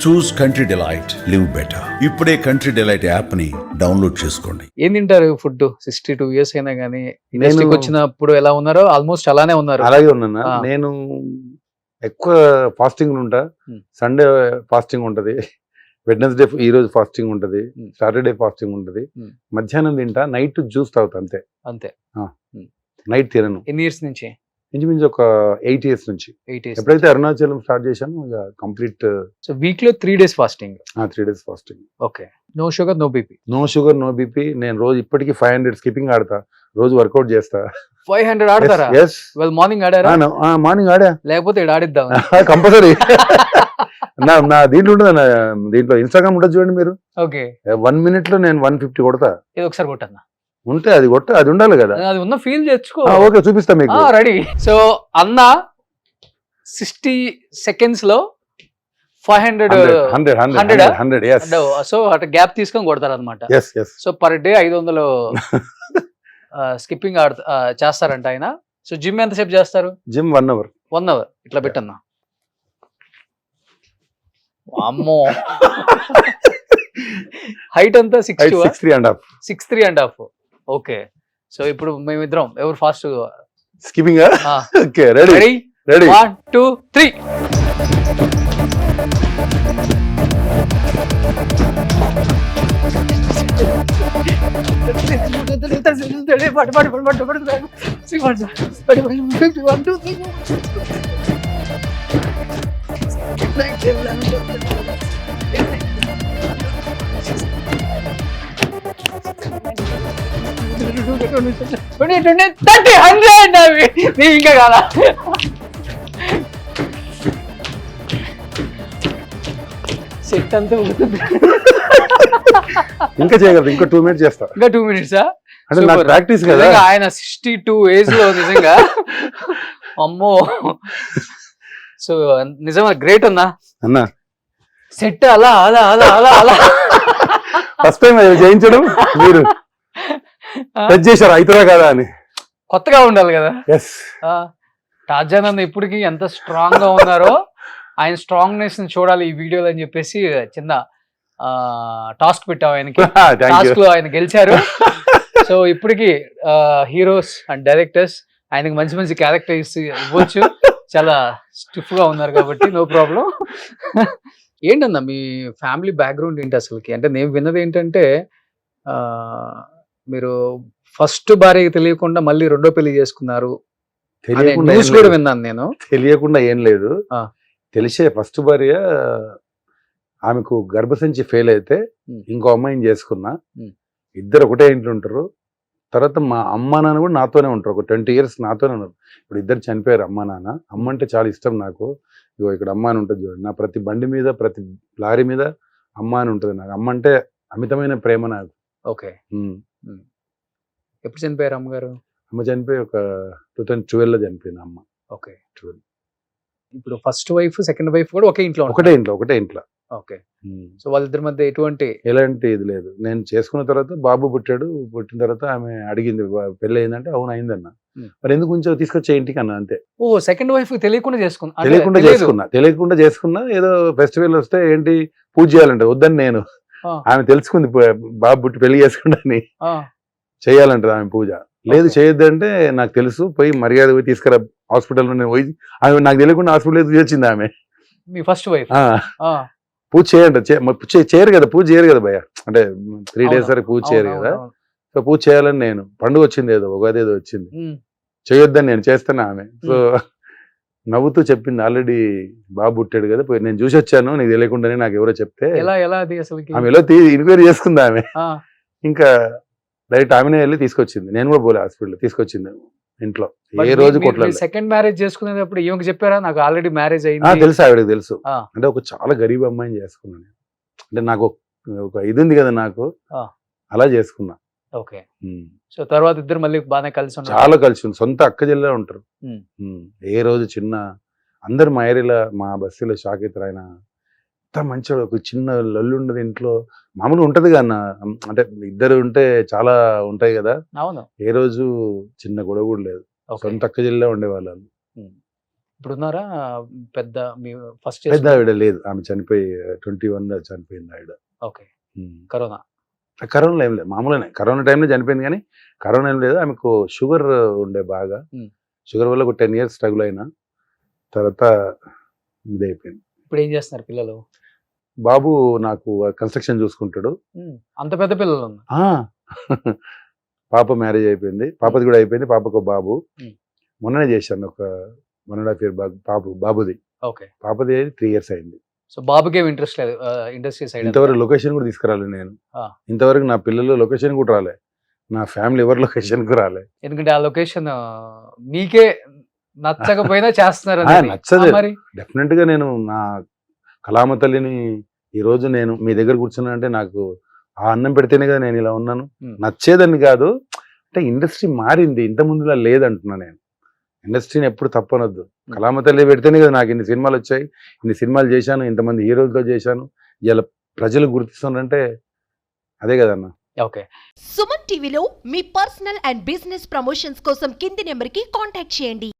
చూస్ country delight, live better. ఇప్పుడే country delight app ని download చేసుకోండి. ఏం తింటారు ఫుడ్? 62 years అయినా గానీ ఇండస్ట్రీకి వచ్చినప్పుడు ఎలా ఉన్నారో ఆల్మోస్ట్ అలానే ఉన్నారు. అలాగే ఉన్నాను. నేను ఎక్కువ ఫాస్టింగ్ ఉంటా. సండే ఫాస్టింగ్ ఉంటది, వెడ్నెస్డే ఈ రోజు ఫాస్టింగ్ ఉంటది, సాటర్డే ఫాస్టింగ్ ఉంటది. మధ్యాహ్నం తింటా, నైట్ జ్యూస్ తాగుతా అంతే. నైట్ తినను. ఎన్ని ఇయర్స్ నుంచి? ఇంచుమించు ఒక 8 years నుంచి. 8 years. ఎప్పుడైతే అరుణాచలం స్టార్ట్ చేశాను ఇక కంప్లీట్. సో వీక్ లో 3 days fasting. 3 days fasting. Okay. No sugar, no BP. No sugar, no BP. నేను రోజు ఇప్పటికీ 500 స్కిప్పింగ్ ఆడతా, రోజు వర్కౌట్ చేస్తా. 500 ఆడతారా? well, మార్నింగ్ ఆడారా? మార్నింగ్ ఆడా. లేకపోతే ఇక్కడ ఆడిద్దాం కంపల్సరీ. నా దీంట్లో ఉంటుంది, దీంట్లో ఇన్స్టాగ్రామ్ ఉంటుంది చూడండి మీరు. ఓకే. 1 minute లో నేను 150 కొడతా. ఇది ఒకసారి కొట్టన్నా. ఉంటే అది అది ఉండాలి కదా. అది ఉన్న ఫీల్ తెచ్చుకో. ఓకే, చూపిస్తా మీకు. రెడీ. సో అన్న 60 seconds లో 500. సో అటు గ్యాప్ తీసుకొని కొడతారు అనమాట. సో పర్ డే 500 స్కిప్పింగ్ చేస్తారంట ఆయన. సో జిమ్ ఎంతసేపు చేస్తారు? Gym 1 hour. 1 hour. ఇట్లా పెట్టన్నా. అమ్మో. హైట్ అంతా 6'3.5". ఓకే. సో ఇప్పుడు మేమిద్దరం ఎవరు ఫాస్ట్ స్కిప్పింగ్? Okay, ready. 1 2 3. ఇంకా కాదా? సెట్ అంతా ఇంకా చేయగలరు. ఇంకా 2 minutes చేస్తా. ఇంకా 2 minutes? అంటే నాకు ప్రాక్టీస్ కదా. ఆయన 62 age లో నిజంగా అమ్మో. సో నిజంగా గ్రేట్ అన్నా. సెట్ అలా అలా అలా అలా అలా ఫస్ట్ టైం చేయించడం మీరు టచ్ చేశారు అవుతుందా కదా అని. కొత్తగా ఉండాలి కదా. టార్జాన్ అన్న ఇప్పటికి ఎంత స్ట్రాంగ్ గా ఉన్నారో, ఆయన స్ట్రాంగ్నెస్ ని చూడాలి ఈ వీడియోలో అని చెప్పేసి చిన్న టాస్క్ పెట్టాం ఆయనకి. టాస్క్ లో ఆయన గెలిచారు. సో ఇప్పటికి హీరోస్ అండ్ డైరెక్టర్స్ ఆయనకి మంచి మంచి క్యారెక్టర్స్ ఇవ్వచ్చు. చాలా స్టిఫ్ గా ఉన్నారు కాబట్టి నో ప్రాబ్లం. ఏంటన్నా మీ ఫ్యామిలీ బ్యాక్గ్రౌండ్ ఏంటి అసలుకి? అంటే నేను విన్నది ఏంటంటే మీరు ఫస్ట్ భార్యకి తెలియకుండా మళ్ళీ రెండో పెళ్లి చేసుకున్నారు. న్యూస్ కూడా విన్నాను నేను. తెలియకుండా ఏం లేదు, తెలిసే. ఫస్ట్ భార్య ఆమెకు గర్భసంచి ఫెయిల్ అయితే ఇంకో అమ్మాయిని చేసుకున్నా. ఇద్దరు ఒకటే ఇంట్లో ఉంటారు. తర్వాత మా అమ్మ నాన్న కూడా నాతోనే ఉంటారు. ఒక 20 years నాతోనే ఉన్నారు. ఇప్పుడు ఇద్దరు చనిపోయారు అమ్మ నాన్న. అమ్మ అంటే చాలా ఇష్టం నాకు. ఇగో ఇక్కడ అమ్మ అని ఉంటుంది చూడండి. నా ప్రతి బండి మీద, ప్రతి లారీ మీద అమ్మ అని ఉంటుంది నాకు. అమ్మ అంటే అమితమైన ప్రేమ నాకు. ఓకే. ఎప్పుడు చనిపోయారు అమ్మగారు? అమ్మ చనిపోయి ఒక 2012 లో చనిపోయింది అమ్మ. ఓకే. 12. ఇప్పుడు ఫస్ట్ వైఫ్ సెకండ్ వైఫ్ కూడా ఒకటే ఇంట్లో? ఒకటే ఇంట్లో. ఓకే. సో వాళ్ళిద్దరి మధ్య ఎలాంటి ఇది లేదు. నేను చేసుకున్న తర్వాత బాబు పుట్టాడు. పుట్టిన తర్వాత ఆమె అడిగింది పెళ్ళి అయిందంటే అవును అయిందన్న. మరి ఎందుకు కొంచెం తీసుకొచ్చే ఇంటికి అన్న అంతే. ఓ, సెకండ్ వైఫ్ తెలియకుండా చేసుకున్నా. ఏదో ఫెస్టివల్ వస్తే ఏంటి పూజ చేయాలంటే వద్దని నేను. ఆమె తెలుసుకుంది బాబు పుట్టి పెళ్లి చేసుకుంటాని చెయ్యాలంటది ఆమె పూజ. లేదు చేయొద్దంటే నాకు తెలుసు, పోయి మర్యాద పోయి తీసుకురా హాస్పిటల్లో. నేను పోయి ఆమె నాకు తెలియకుండా హాస్పిటల్ వచ్చింది ఆమె. మీ ఫస్ట్ వైఫ్ పూజ చేయండి. చేయరు కదా, పూజ చేయరు కదా భయ. అంటే 3 days వరకు పూజ చేయరు కదా. సో పూజ చేయాలని నేను, పండుగ వచ్చింది ఏదో ఉగాది ఏదో వచ్చింది, చేయొద్దని నేను చేస్తాను ఆమె. సో నవ్వుతూ చెప్పింది ఆల్రెడీ బాబు పుట్టాడు కదా, పోయి నేను చూసి వచ్చాను నీకు తెలియకుండానే నాకు ఎవరో చెప్తే. ఆమె ఎలా ఎంక్వైరీ చేసుకుంది ఆమె. ఇంకా డైరెక్ట్ ఆమెనే వెళ్ళి తీసుకొచ్చింది. నేను కూడా పోలే, హాస్పిటల్ తీసుకొచ్చింది ఇంట్లో. ఏ రోజు కొట్టలేదు. సెకండ్ మ్యారేజ్ చేసుకునేటప్పుడు ఈమెకి చెప్పారా నాకు ఆల్రెడీ మ్యారేజ్ అయింది? తెలుసు, ఆవిడకి తెలుసు. అంటే ఒక చాలా గరీబ్ అమ్మాయిని చేసుకున్నాను. అంటే నాకు ఒక ఇది ఉంది కదా నాకు, అలా చేసుకున్నా. ఓకే. సో తర్వాత ఇద్దరు మళ్ళీ బాగానే కలిసి ఉన్నారు? చాలా కలిసి ఉంది. సొంత అక్క చెల్లె ఉంటారు. ఏ రోజు చిన్న అందరు మా ఏరియాలో మా బస్తీలో షాక్ అవుతారు. ఆయన ఎంత మంచివాడు. ఒక చిన్న లొల్లు ఉండదు ఇంట్లో. మామూలుగా ఉంటది కదా, అంటే ఇద్దరు ఉంటే చాలా ఉంటాయి కదా. అవును. ఏ రోజు చిన్న గొడవ కూడా లేదు. సొంత అక్క చెల్లె ఉండేవాళ్ళు. ఇప్పుడు ఉన్నారా పెద్ద మీ ఫస్ట్ పెద్ద ఆవిడ లేదు, ఆమె చనిపోయి 21 చనిపోయింది ఆవిడ. ఓకే. కరోనా కరోనాలో ఏం లేదు, మామూలుగానే కరోనా టైంలో చనిపోయింది, కానీ కరోనా ఏం లేదు. ఆమెకు షుగర్ ఉండే బాగా, షుగర్ వల్ల ఒక 10 years స్ట్రగుల్ అయినా తర్వాత ఇదైపోయింది. ఇప్పుడు ఏం చేస్తున్నారు పిల్లలు? బాబు నాకు కన్స్ట్రక్షన్ చూసుకుంటాడు. అంత పెద్ద పిల్లలు ఉన్నారు. పాప మ్యారేజ్ అయిపోయింది, పాపది కూడా అయిపోయింది. పాపకు బాబు మొన్ననే చేశాను, ఒక 1.5 year బాబుది. ఓకే. పాపది 3 years అయింది. సో బాబుకి ఏమి ఇంట్రెస్ట్ లేదు ఇండస్ట్రీ సైడ్? ఇంతవరకు లొకేషన్ కూడా తీసుకురాలేదు నేను. ఇంతవరకు నా పిల్లలు లొకేషన్ కూడా రాలే, నా ఫ్యామిలీ ఎవరు లొకేషన్ కు రాలే. ఎందుకంటే ఆ లొకేషన్ నీకే నచ్చకపోయినా చేస్తున్నారు. నచ్చదు డెఫినెట్ గా. నేను నా కళామ తల్లిని ఈ రోజు నేను మీ దగ్గర కూర్చున్నా అంటే నాకు ఆ అన్నం పెడితేనే కదా నేను ఇలా ఉన్నాను. నచ్చేదని కాదు, అంటే ఇండస్ట్రీ మారింది, ఇంత ముందులా లేదంటున్నా నేను. ఇండస్ట్రీని ఎప్పుడు తప్పనొద్దు. కళామ తల్లి పెడితేనే కదా నాకు ఇన్ని సినిమాలు వచ్చాయి, ఇన్ని సినిమాలు చేశాను, ఇంతమంది హీరోలతో చేశాను, ఇలా ప్రజలు గుర్తిస్తున్నారంటే అదే కదన్న. ఓకే. సుమన్ టీవీలో మీ పర్సనల్ అండ్ బిజినెస్ ప్రమోషన్స్ కోసం కింది నెంబర్కి కాంటాక్ట్ చేయండి.